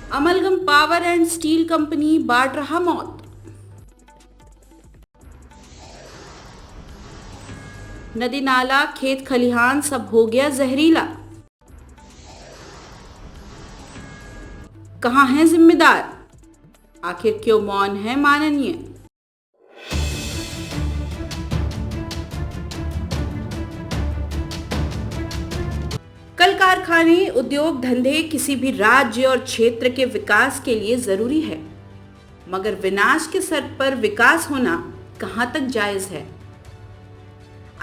Amalgam power and steel company बांट रहा मौत। नदी नाला खेत खलिहान सब हो गया जहरीला। कहां है जिम्मेदार? आखिर क्यों मौन है माननीय? कल कारखाने उद्योग धंधे किसी भी राज्य और क्षेत्र के विकास के लिए जरूरी है, मगर विनाश के सर पर विकास होना कहां तक जायज है?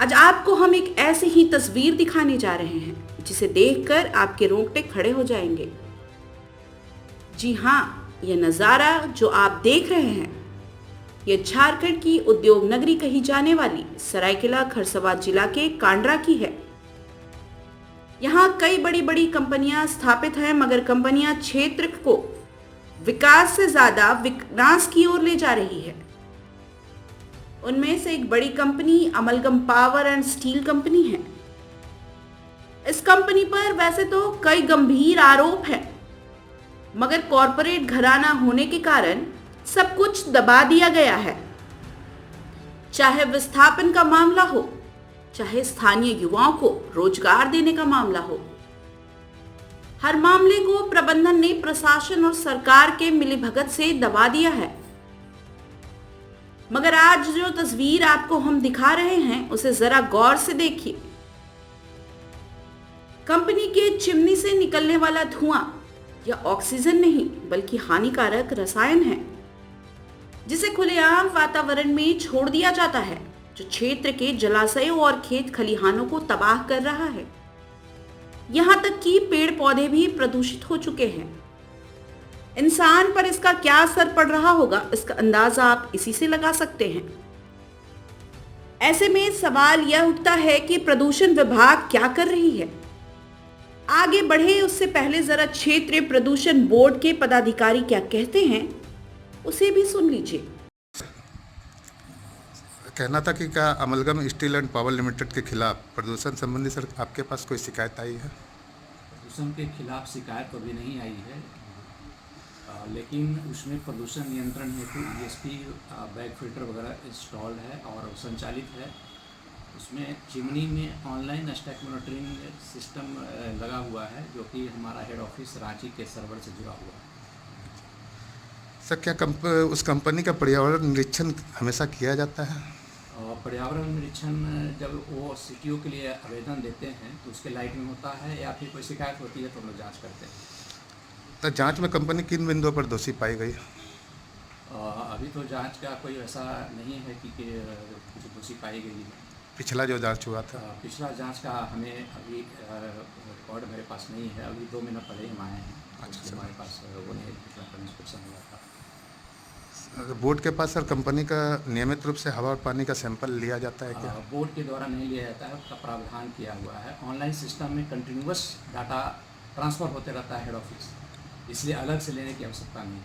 आज आपको हम एक ऐसी ही तस्वीर दिखाने जा रहे हैं जिसे देखकर आपके रोंगटे खड़े हो जाएंगे। जी हाँ, यह नज़ारा जो आप देख रहे हैं, यह झारखंड की उद्योग नगरी कही जाने वाली सरायकेला खरसवां जिला के कांडरा की है। यहाँ कई बड़ी बड़ी कंपनियां स्थापित हैं, मगर कंपनियां क्षेत्र को विकास से ज्यादा विनाश की ओर ले जा रही है। उनमें से एक बड़ी company amalgam power and steel company है। इस कंपनी पर वैसे तो कई गंभीर आरोप हैं, मगर कॉरपोरेट घराना होने के कारण सब कुछ दबा दिया गया है। चाहे विस्थापन का मामला हो, चाहे स्थानीय युवाओं को रोजगार देने का मामला हो, हर मामले को प्रबंधन ने प्रशासन और सरकार के मिलीभगत से दबा दिया है। मगर आज जो तस्वीर आपको हम दिखा रहे हैं, उसे जरा गौर से देखिए। कंपनी के चिमनी से निकलने वाला धुआं यह ऑक्सीजन नहीं बल्कि हानिकारक रसायन है, जिसे खुलेआम वातावरण में छोड़ दिया जाता है, जो क्षेत्र के जलाशयों और खेत खलिहानों को तबाह कर रहा है। यहां तक कि पेड़ पौधे भी प्रदूषित हो चुके हैं। इंसान पर इसका क्या असर पड़ रहा होगा, इसका अंदाजा आप इसी से लगा सकते हैं। ऐसे में सवाल यह उठता है कि प्रदूषण विभाग क्या कर रही है? आगे बढ़े उससे पहले जरा क्षेत्रीय प्रदूषण बोर्ड के पदाधिकारी क्या कहते हैं, उसे भी सुन लीजिए। कहना था कि क्या amalgam steel and power limited के खिलाफ प्रदूषण संबंधी सर आपके पास कोई शिकायत आई है? प्रदूषण के खिलाफ शिकायत तो अभी नहीं आई है, लेकिन उसमें प्रदूषण नियंत्रण हेतु ESP बैग फिल्टर वगैरह इंस्टॉल्ड है और संचालित है। उसमें चिमनी में ऑनलाइन स्टैक मॉनिटरिंग सिस्टम लगा हुआ है, जो कि हमारा हेड ऑफिस रांची के सर्वर से जुड़ा हुआ है। सर क्या उस कंपनी का पर्यावरण निरीक्षण हमेशा किया जाता है? और पर्यावरण निरीक्षण जब वो CTO के लिए आवेदन देते हैं तो उसके लाइट में होता है, या फिर कोई शिकायत होती है तो हम लोग जाँच करते हैं। तो जांच में कंपनी किन बिंदुओं पर दोषी पाई गई? अभी तो जांच का कोई ऐसा नहीं है कि कुछ दोषी पाई गई है। पिछला जो जांच हुआ था, पिछला जांच का हमें अभी रिकॉर्ड मेरे पास नहीं है। अभी 2 महीना पहले हम आए हैं। अच्छा हमारे पास वो नहीं, पिछला इंस्पेक्शन हुआ था। बोर्ड के पास सर कंपनी का नियमित रूप से हवा और पानी का सैंपल लिया जाता है क्या? बोर्ड के द्वारा नहीं लिया जाता है, उसका प्रावधान किया हुआ है। ऑनलाइन सिस्टम में कंटिन्यूअस डाटा ट्रांसफ़र होते रहता है हेड ऑफिस, इसलिए अलग से लेने की आवश्यकता नहीं है।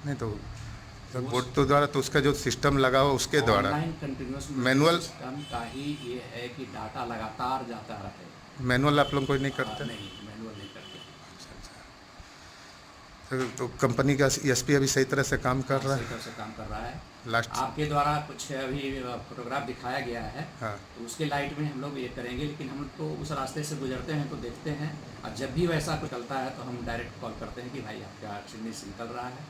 नहीं तो सर बोर्ड तो द्वारा तो उसका जो सिस्टम लगा हुआ उसके द्वारा ऑनलाइन कंटिन्यूअस मैनुअल सिस्टम का ही ये है कि डाटा लगातार जाता रहे। मैनुअल आप लोग कोई नहीं करते? नहीं, मैनुअल नहीं करते। तो कंपनी का ESP अभी सही तरह से काम कर रहा है? सही तरह से काम कर रहा है। लास्ट आपके द्वारा कुछ अभी फोटोग्राफ दिखाया गया है, हाँ, तो उसके लाइट में हम लोग ये करेंगे, लेकिन हम तो उस रास्ते से गुजरते हैं तो देखते हैं, और जब भी वैसा कुछ चलता है तो हम डायरेक्ट कॉल करते हैं कि भाई आपका चिमनी से निकल रहा है।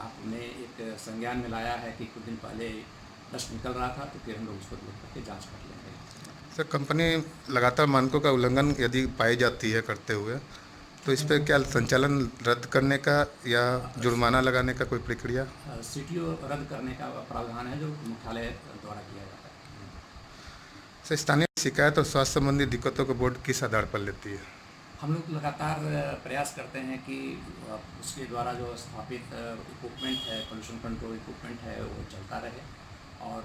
आपने एक संज्ञान में लाया है कि कुछ दिन पहले डस्ट निकल रहा था, तो फिर हम लोग उसको देख करके जाँच कर लेंगे। सर कंपनी लगातार मानकों का उल्लंघन यदि पाई जाती है करते हुए, तो इस पर क्या संचालन रद्द करने का या जुर्माना लगाने का कोई प्रक्रिया? CTO रद्द करने का प्रावधान है, जो मुख्यालय द्वारा किया जाता है। सर स्थानीय शिकायत और स्वास्थ्य संबंधी दिक्कतों को बोर्ड किस आधार पर लेती है? हम लोग लगातार प्रयास करते हैं कि उसके द्वारा जो स्थापित इक्विपमेंट है, पोल्यूशन कंट्रोल इक्विपमेंट है, वो चलता रहे, और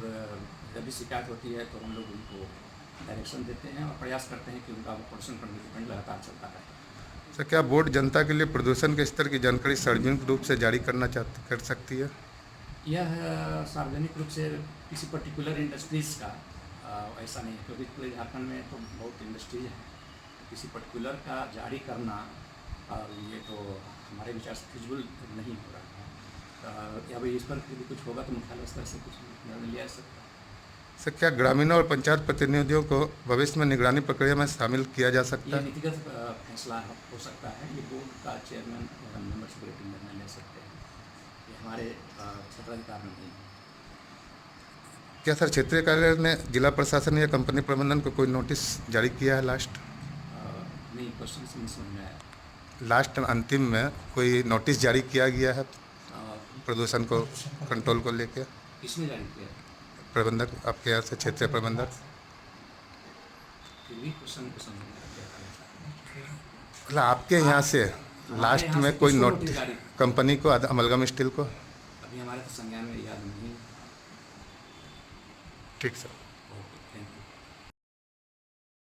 जब भी शिकायत होती है तो हम लोग उनको डायरेक्शन देते हैं और प्रयास करते हैं कि उनका पोल्यूशन कंट्रोल इक्विपमेंट लगातार चलता रहे। सर क्या बोर्ड जनता के लिए प्रदूषण के स्तर की जानकारी सार्वजनिक रूप से जारी कर सकती है? यह सार्वजनिक रूप से किसी पर्टिकुलर इंडस्ट्रीज़ का ऐसा नहीं है, क्योंकि पूरे झारखंड में तो बहुत इंडस्ट्रीज हैं। किसी पर्टिकुलर का जारी करना और ये तो हमारे विचार से फिजिबल नहीं हो रहा है। या भाई इस पर यदि कुछ होगा तो मुख्यालय स्तर से कुछ निर्णय लिया जा सकता है। सर, क्या ग्रामीणों और पंचायत प्रतिनिधियों को भविष्य में निगरानी प्रक्रिया में शामिल किया जा सकता ये है? नीतिगत फैसला हो सकता है। ये बोर्ड का चेयरमैन और मेंबर्स को निर्णय ले सकते हैं। ये हमारे क्षेत्राधिकार में नहीं है। क्या सर क्षेत्रीय कार्यालय ने जिला प्रशासन या कंपनी प्रबंधन को कोई नोटिस जारी किया है लास्ट? नहीं, क्वेश्चन से नहीं समझ में आया। लास्ट अंतिम में कोई नोटिस जारी किया गया है प्रदूषण को कंट्रोल को लेकर? किसने जारी किया? प्रबंधक, आपके यहाँ से क्षेत्रीय प्रबंधक। फिर भी क्वेश्चन को समझ में आया। मतलब आपके यहाँ से लास्ट यहाँ में से कोई किसको नोटिस नोटिस जारी? कंपनी को, अमलगम स्टील को? अभी हमारे तो संज्ञान में याद नहीं। ठीक सर। Okay, thank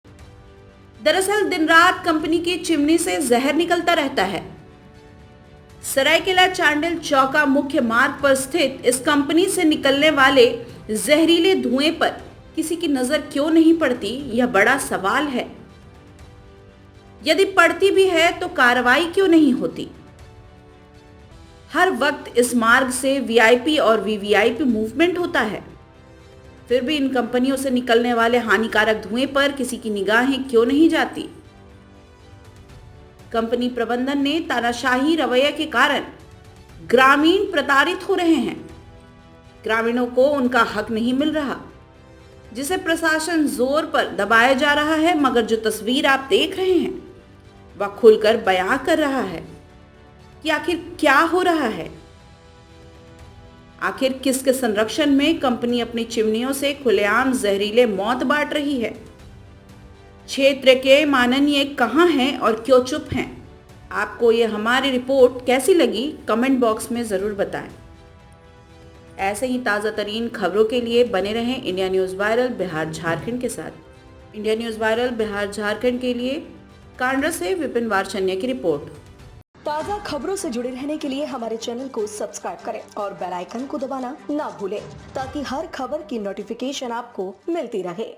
you. दरअसल दिन रात कंपनी की चिमनी से जहर निकलता रहता है। सरायकेला चांडिल चौका मुख्य मार्ग पर स्थित इस कंपनी से निकलने वाले जहरीले धुएं पर किसी की नजर क्यों नहीं पड़ती, यह बड़ा सवाल है। यदि पड़ती भी है तो कार्रवाई क्यों नहीं होती? हर वक्त इस मार्ग से वीआईपी और वीवीआईपी मूवमेंट होता है, फिर भी इन कंपनियों से निकलने वाले हानिकारक धुएं पर किसी की निगाहें क्यों नहीं जाती? कंपनी प्रबंधन ने तानाशाही रवैये के कारण ग्रामीण प्रताड़ित हो रहे हैं। ग्रामीणों को उनका हक नहीं मिल रहा, जिसे प्रशासन जोर पर दबाया जा रहा है। मगर जो तस्वीर आप देख रहे हैं वह खुलकर बयां कर रहा है कि आखिर क्या हो रहा है। आखिर किसके संरक्षण में कंपनी अपनी चिमनियों से खुलेआम जहरीले मौत बांट रही है? क्षेत्र के माननीय कहां हैं और क्यों चुप हैं? आपको ये हमारी रिपोर्ट कैसी लगी, कमेंट बॉक्स में जरूर बताएं। ऐसे ही ताज़ा तरीन खबरों के लिए बने रहें India news viral Bihar Jharkhand के साथ। India news viral Bihar Jharkhand के लिए कांडा से विपिन वारचन्य की रिपोर्ट। ताज़ा खबरों से जुड़े रहने के लिए हमारे चैनल को सब्सक्राइब करें और बेल आइकन को दबाना ना भूलें, ताकि हर खबर की नोटिफिकेशन आपको मिलती रहे।